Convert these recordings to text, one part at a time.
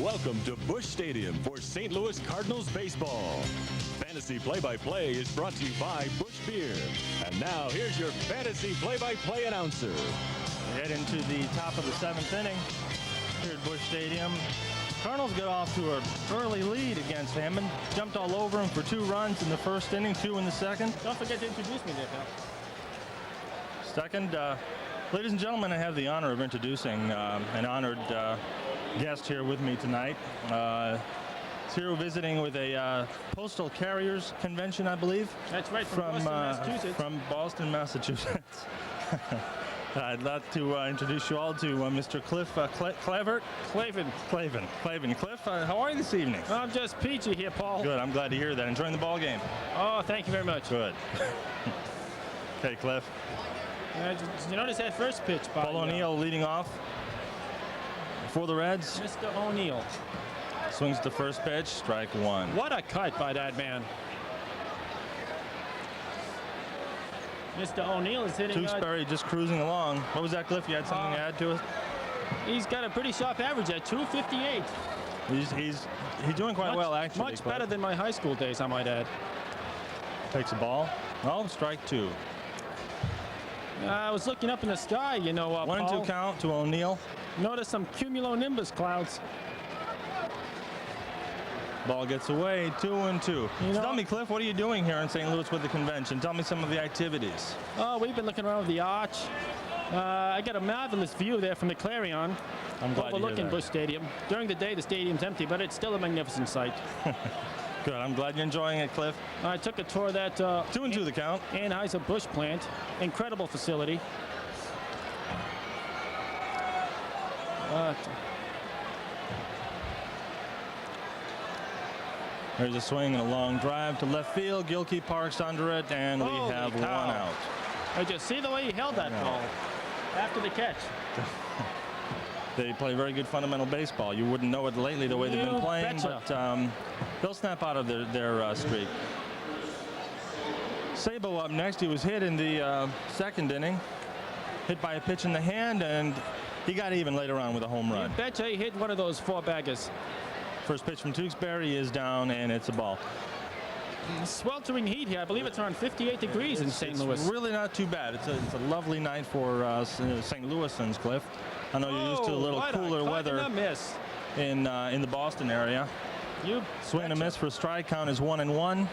Welcome to Busch Stadium for St. Louis Cardinals baseball. Fantasy play-by-play is brought to you by Busch Beer. And now here's your fantasy play-by-play announcer. We head into the top of the 7th inning here at Busch Stadium. Cardinals got off to an early lead against Hammond. Jumped all over him for 2 runs in the first inning, 2 in the second. Don't forget to introduce me there, pal. Second, ladies and gentlemen, I have the honor of introducing an honored guest here with me tonight. He's here visiting with a postal carriers convention, I believe. That's right, from Boston, Massachusetts. From Boston, Massachusetts. I'd like to introduce you all to Mr. Cliff Clavin. Cliff, how are you this evening? I'm just peachy here, Paul. Good, I'm glad to hear that. Enjoying the ball game? Oh, thank you very much. Good. Okay, Cliff. Did you notice that first pitch by Paul O'Neill leading off for the Reds. Mr. O'Neill. Swings the first pitch, strike 1. What a cut by that man. Mr. O'Neill is hitting. Tewksbury just cruising along. What was that, Cliff? You had something to add to it? He's got a pretty sharp average at 258. He's doing quite well, actually. Much better than my high school days, I might add. Takes a ball. Oh, strike 2. I was looking up in the sky, you know, 1 and 2 Paul. count to O'Neill. Notice some cumulonimbus clouds. Ball gets away, 2 and 2. You know, tell me, Cliff, what are you doing here in St. Louis with the convention? Tell me some of the activities. Oh, we've been looking around the arch. I got a marvelous view there from the Clarion. I'm glad overlooking to hear that. Busch Stadium. During the day, the stadium's empty, but it's still a magnificent sight. Good. I'm glad you're enjoying it, Cliff. I took a tour of that 2 and 2 the count. Anheuser-Busch plant. Incredible facility. There's a swing and a long drive to left field. Gilkey parks under it, and we have 1 out. Did you see the way he held that ball after the catch? They play very good fundamental baseball. You wouldn't know it lately the way they've been playing, betcha. but they'll snap out of their streak. Sabo up next. He was hit in the second inning. Hit by a pitch in the hand, and he got even later on with a home run. You betcha he hit one of those 4-baggers. First pitch from Tewksbury is down, and it's a ball. Sweltering heat here. I believe it's around 58 degrees in St. Louis. It's really not too bad. It's a lovely night for St. Louisans, Cliff. I know you're used to a little cooler weather in the Boston area. You swing and a miss for a strike. Count is 1-1.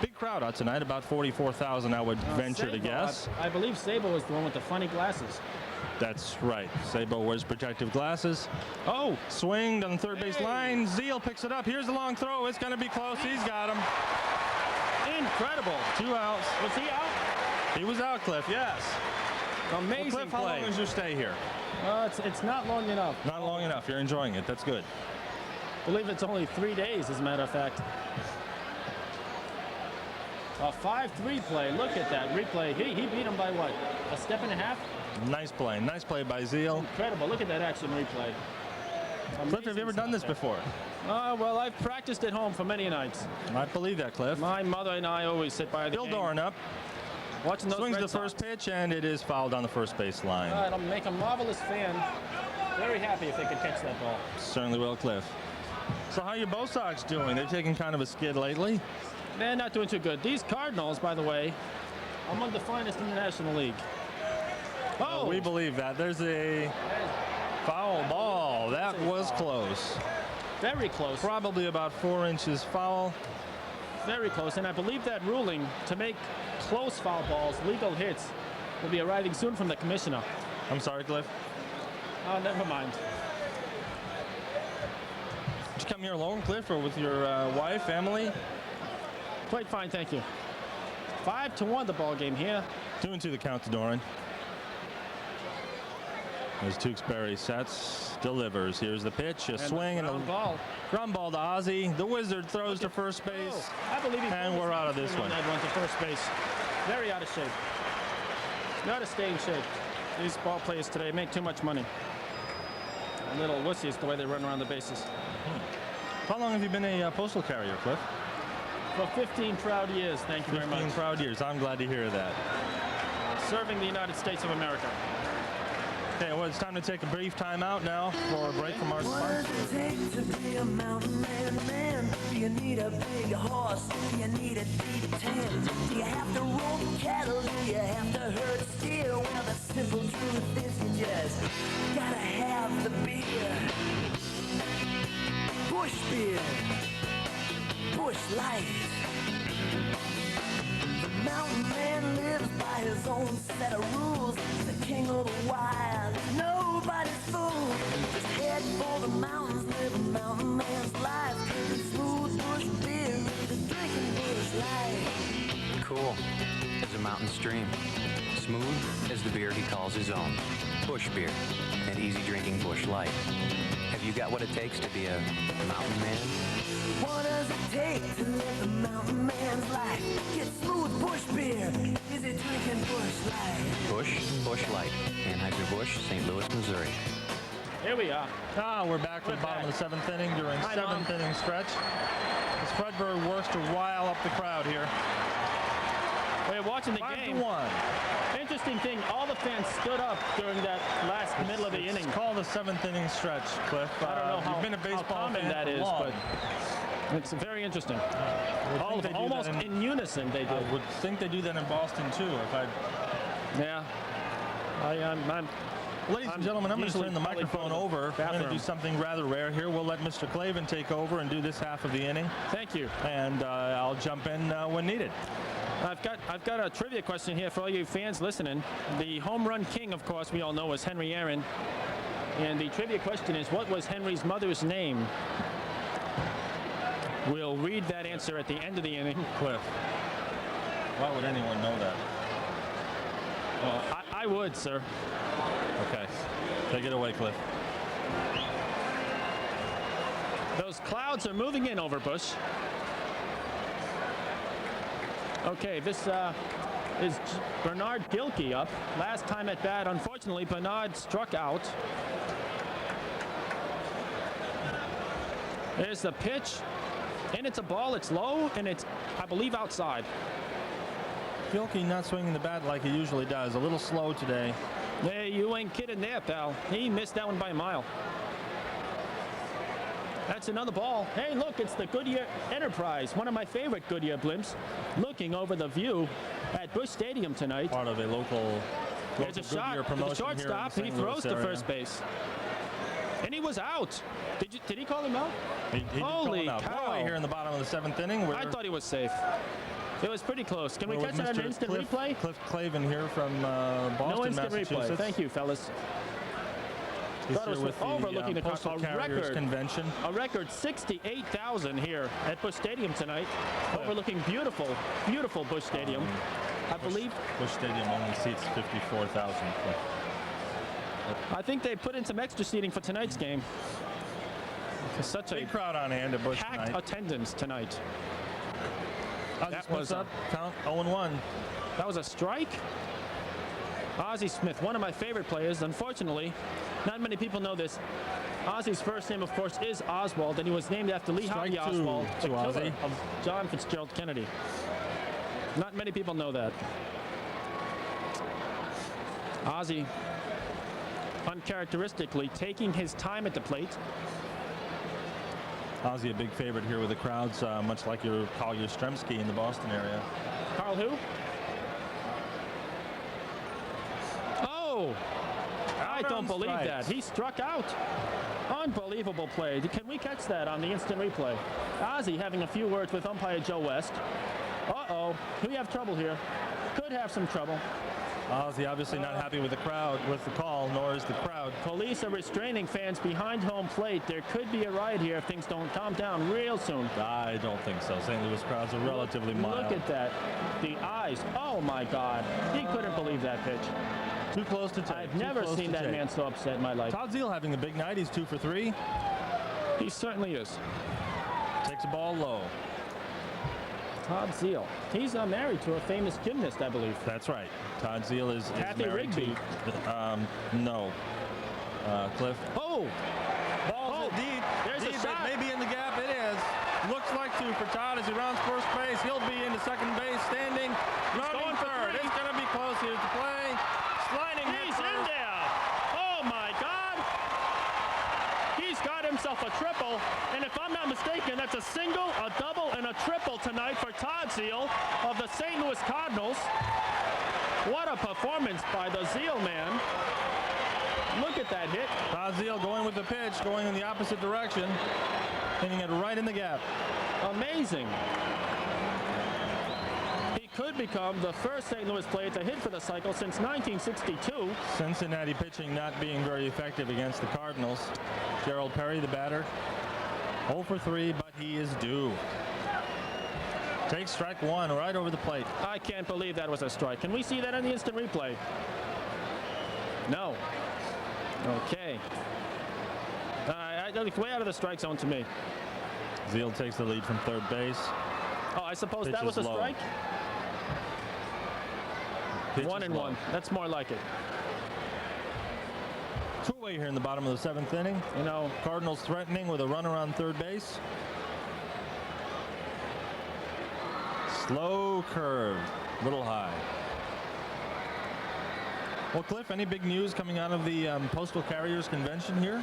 Big crowd out tonight, about 44,000, I would venture Sabo, to guess. I believe Sabo is the one with the funny glasses. That's right. Sabo wears protective glasses. Oh, swinged on the third base line. Zeal picks it up. Here's the long throw. It's going to be close. He's got him. Incredible. 2 outs. Was he out? He was out, Cliff. Yes. Amazing Cliff, how play. long is your stay here? It's not long enough. Not long enough. You're enjoying it. That's good. I believe it's only 3 days, as a matter of fact. A 5-3 play. Look at that replay. He beat him by what? A step and a half? Nice play. Nice play by Zeal. Incredible. Look at that action replay. Cliff, have you ever done this before? Well, I've practiced at home for many nights. I believe that, Cliff. My mother and I always sit by the Bill game. Doran up. Watching those Swings Red the Sox. first pitch, and it is fouled on the first base line. It'll make a marvelous fan very happy if they could catch that ball. Certainly will, Cliff. So how are your Bo Sox doing? They've taken kind of a skid lately. They're not doing too good. These Cardinals, by the way, are among the finest in the National League. Oh! We believe that. There's a foul ball. That was close. Very close. Probably about 4 inches foul. Very close. And I believe that ruling to make close foul balls legal hits will be arriving soon from the commissioner. I'm sorry, Cliff. Oh, never mind. Did you come here alone, Cliff, or with your wife, family? Quite fine, thank you. 5-1 the ball game here. 2 and 2 the count to Doran. As Tewksbury sets, delivers. Here's the pitch, a swing and a ground ball to Ozzie. The Wizard throws to first base. I believe and we're out of this one. That one to first base. Very out of shape. Not to stay in shape. These ball players today make too much money. A little wussies the way they run around the bases. How long have you been a postal carrier, Cliff? For 15 proud years, thank you very much. 15 proud years. I'm glad to hear that. Serving the United States of America. Okay, well, it's time to take a brief timeout now for a break from our What does sponsor. it take to be a mountain man? Do you need a big horse? Do you need a deep tent? Do you have to roll cattle? Do you have to herd steer? Well, the simple truth is you just gotta have the beer. Busch beer. Busch Light. The mountain man lives by his own set of rules. The king of the wild, nobody's fool. Just head for the mountains, live a mountain man's life. Drinking smooth Busch beer, drinking Busch Light. Cool as a mountain stream. Smooth as the beer he calls his own. Busch beer and easy drinking Busch Light. Have you got what it takes to be a mountain man? What does it take to live the mountain man's life? Get smooth Busch beer, is it drinking Busch Light? Busch Light. Anheuser-Busch, St. Louis, Missouri. Here we are. We're back to the bottom of the 7th inning during Hi, 7th inning stretch. As Fredberg works to rile up the crowd here. We're watching the game. 5-1. Interesting thing, all the fans stood up during that last middle of the inning. It's called the 7th inning stretch, Cliff. I don't know you've been a how baseball common fan that for is, long. but it's very interesting. I would think they do Almost that in unison they I did. would think they do that in Boston too. Yeah. Ladies and gentlemen, I'm going to usually turn the probably microphone go to the over. We're going to bathroom. do something rather rare here. We'll let Mr. Clavin take over and do this half of the inning, Thank you. and I'll jump in when needed. I've got a trivia question here for all you fans listening. The home run king, of course, we all know was Henry Aaron. And the trivia question is, what was Henry's mother's name? We'll read that answer at the end of the inning. Cliff, why would anyone know that? I would, sir. Okay, take it away, Cliff. Those clouds are moving in over Busch. Okay, this is Bernard Gilkey up. Last time at bat, unfortunately, Bernard struck out. There's the pitch, and it's a ball. It's low, and it's, I believe, outside. Gilkey not swinging the bat like he usually does. A little slow today. Hey, you ain't kidding there, pal. He missed that one by a mile. That's another ball. Hey, look, it's the Goodyear Enterprise, one of my favorite Goodyear blimps, looking over the view at Busch Stadium tonight. Part of a local There's a Goodyear shot to the promotion shortstop. here in He the St. throws Louis to area. first base. And he was out. Did he call him out? He did call Holy him out. cow. By the way, here in the bottom of the 7th inning, I thought he was safe. It was pretty close. Can we we're catch with that Mr. on instant Cliff, replay? Cliff Clavin here from Boston, No instant Massachusetts. replay. Thank you, fellas. He's Thought it here was with the overlooking the Postal crowd. A Carriers record. Convention. A record 68,000 here at Busch Stadium tonight, overlooking beautiful, beautiful Busch Stadium. I believe. Busch Stadium only seats 54,000. I think they put in some extra seating for tonight's game. Such a Big crowd on hand at Busch packed tonight. attendance tonight. That was up. Count 0-1. That was a strike. Ozzie Smith, one of my favorite players. Unfortunately, not many people know this. Ozzie's first name, of course, is Oswald, and he was named after Lee Strike Harvey two Oswald, to the killer Ozzie. of John Fitzgerald Kennedy. Not many people know that. Ozzie, uncharacteristically, taking his time at the plate. Ozzie, a big favorite here with the crowds, much like your Carl Yastrzemski in the Boston area. Carl who? Oh! I don't believe that. He struck out. Unbelievable play. Can we catch that on the instant replay? Ozzie having a few words with umpire Joe West. Uh-oh. We have trouble here. Could have some trouble. Ozzie obviously not happy with the crowd, with the call, nor is the crowd. Police are restraining fans behind home plate. There could be a riot here if things don't calm down real soon. I don't think so. St. Louis crowds are relatively mild. Look at that. The eyes. Oh, my God. He couldn't believe that pitch. Too close to take. I've Too never close seen to that take. man so upset in my life. Todd Zeal having a big night. He's 2 for 3. He certainly is. Takes the ball low. Todd Zeal. He's married to a famous gymnast, I believe. That's right. Todd Zeal is Kathy married Rigby. to, no. Cliff. Oh! Ball's deep. There's a deep. shot. It may be in the gap. It is. Looks like 2 for Todd as he rounds first base. He'll be into second base, standing. Running going for third. 3. It's going to be close. Here's the play. Sliding hit He's in first. there! Oh, himself a triple. And if I'm not mistaken, that's a single, a double, and a triple tonight for Todd Zeal of the St. Louis Cardinals. What a performance by the Zeal man. Look at that hit. Todd Zeal going with the pitch, going in the opposite direction, hitting it right in the gap. Amazing. He could become the first St. Louis player to hit for the cycle since 1962. Cincinnati pitching not being very effective against the Cardinals. Gerald Perry, the batter, 0 for 3, but he is due. Takes strike one right over the plate. I can't believe that was a strike. Can we see that in the instant replay? No. Okay. It's way out of the strike zone to me. Zeal takes the lead from third base. Oh, I suppose Pitch that was a is low. strike? Pitch 1-1. That's more like it. Two away here in the bottom of the 7th inning. You know, Cardinals threatening with a runner on third base. Slow curve, little high. Well, Cliff, any big news coming out of the Postal Carriers Convention here?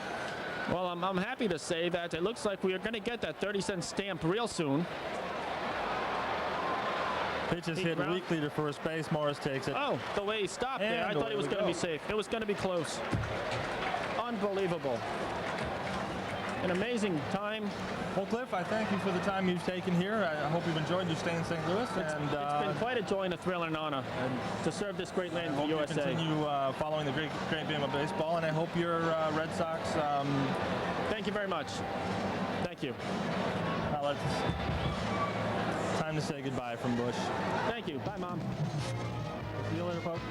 well, I'm happy to say that it looks like we are going to get that 30-cent stamp real soon. Pitch is He hit ground- weakly to first base. Morris takes it. Oh, the way he stopped there. I And thought he was away we going to be go. safe. It was going to be close. Unbelievable. An amazing time. Well, Cliff, I thank you for the time you've taken here. I hope you've enjoyed your stay in St. Louis. It's been quite a joy and a thrill and an honor to serve this great land I for hope you USA. continue following the great game of baseball, and I hope your Red Sox. Thank you very much. Thank you. It's time to say goodbye from Busch. Thank you. Bye, Mom. See you later, folks.